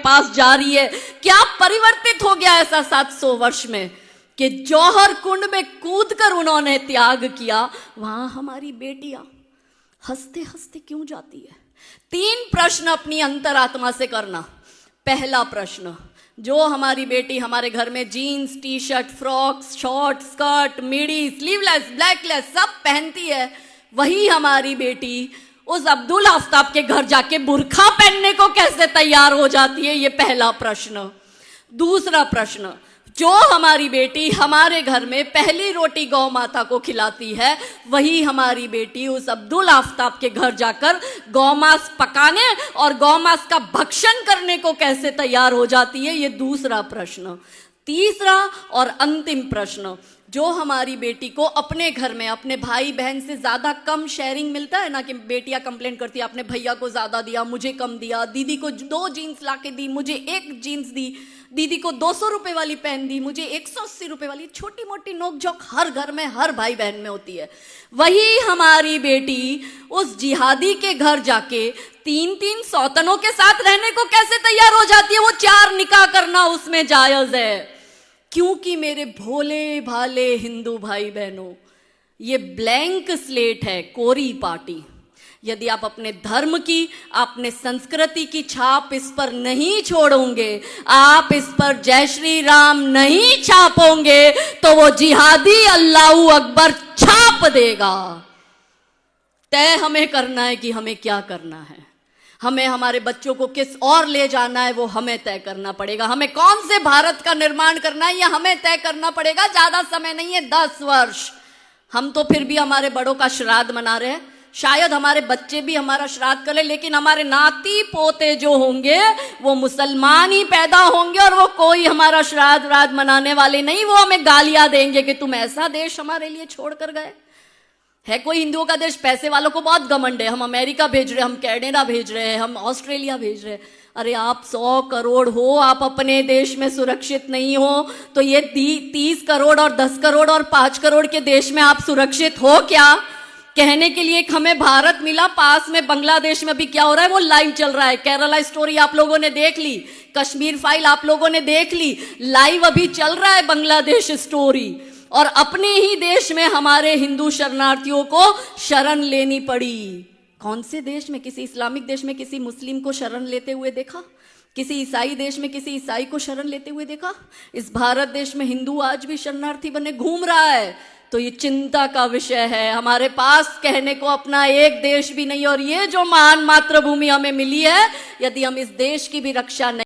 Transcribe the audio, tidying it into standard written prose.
पास जा रही है। क्या परिवर्तित हो गया ऐसा 700 वर्ष में कि जौहर कुंड में कूदकर उन्होंने त्याग किया, वहां हमारी बेटियां हंसते हंसते क्यों जाती है? 3 प्रश्न अपनी अंतरात्मा से करना। पहला प्रश्न, जो हमारी बेटी हमारे घर में jeans, T shirt, frocks, short, skirt, midi, sleeveless, backless सब पहनती है, वही हमारी बेटी उस अब्दुल आफ्ताब के घर जाके बुर्खा पहनने को कैसे तैयार हो जाती है? ये पहला प्रश्न। दूसरा प्रश्न, जो हमारी बेटी हमारे घर में पहली रोटी गौ माता को खिलाती है, वही हमारी बेटी उस अब्दुल आफ्ताब के घर जाकर गौमांस पकाने और गौमांस का भक्षण करने को कैसे तैयार हो जाती है? ये दूसरा प्रश्न। तीसरा और अंतिम प्रश्न, जो हमारी बेटी को अपने घर में अपने भाई बहन से ज्यादा कम शेयरिंग मिलता है ना, कि बेटियां कंप्लेंट करती है, अपने भैया को ज्यादा दिया, मुझे कम दिया, दीदी को 2 जीन्स लाके दी, मुझे 1 जीन्स दी, दीदी को 200 रुपए वाली पहन दी, मुझे 180 रुपए वाली। छोटी मोटी नोकझोंक हर घर में हर भाई बहन में होती है। वही हमारी बेटी उस जिहादी के घर जाके 3-3 सौतनों के साथ रहने को कैसे तैयार हो जाती है? वो 4 निकाह करना उसमें जायज है, क्योंकि मेरे भोले भाले हिंदू भाई बहनों, ये ब्लैंक स्लेट है, कोरी पार्टी। यदि आप अपने धर्म की, अपने संस्कृति की छाप इस पर नहीं छोड़ोगे, आप इस पर जय श्री राम नहीं छापोगे, तो वो जिहादी अल्लाहू अकबर छाप देगा। तय हमें करना है कि हमें क्या करना है, हमें हमारे बच्चों को किस और ले जाना है, वो हमें तय करना पड़ेगा। हमें कौन से भारत का निर्माण करना है, यह हमें तय करना पड़ेगा। ज्यादा समय नहीं है, 10 वर्ष। हम तो फिर भी हमारे बड़ों का श्राद्ध मना रहे हैं, शायद हमारे बच्चे भी हमारा श्राद्ध करें, लेकिन हमारे नाती पोते जो होंगे वो मुसलमान ही पैदा होंगे, और वो कोई हमारा श्राद्ध राद मनाने वाले नहीं। वो हमें गालियां देंगे कि तुम ऐसा देश हमारे लिए छोड़ कर गए। है कोई हिंदुओं का देश? पैसे वालों को बहुत घमंड है, हम अमेरिका भेज रहे हैं, हम कनाडा भेज रहे हैं, हम ऑस्ट्रेलिया भेज रहे हैं। अरे आप 100 करोड़ हो, आप अपने देश में सुरक्षित नहीं हो, तो ये 30 करोड़ और 10 करोड़ और 5 करोड़ के देश में आप सुरक्षित हो क्या? कहने के लिए एक हमें भारत मिला, पास में बांग्लादेश में भी क्या हो रहा है वो लाइव चल रहा है। केरला स्टोरी आप लोगों ने देख ली, कश्मीर फाइल आप लोगों ने देख ली, लाइव अभी चल रहा है बांग्लादेश स्टोरी। और अपने ही देश में हमारे हिंदू शरणार्थियों को शरण लेनी पड़ी। कौन से देश में? किसी इस्लामिक देश में किसी मुस्लिम को शरण लेते हुए देखा? किसी ईसाई देश में किसी ईसाई को शरण लेते हुए देखा? इस भारत देश में हिंदू आज भी शरणार्थी बने घूम रहा है, तो ये चिंता का विषय है। हमारे पास कहने को अपना एक देश भी नहीं, और ये जो महान मातृभूमि हमें मिली है, यदि हम इस देश की भी रक्षा नहीं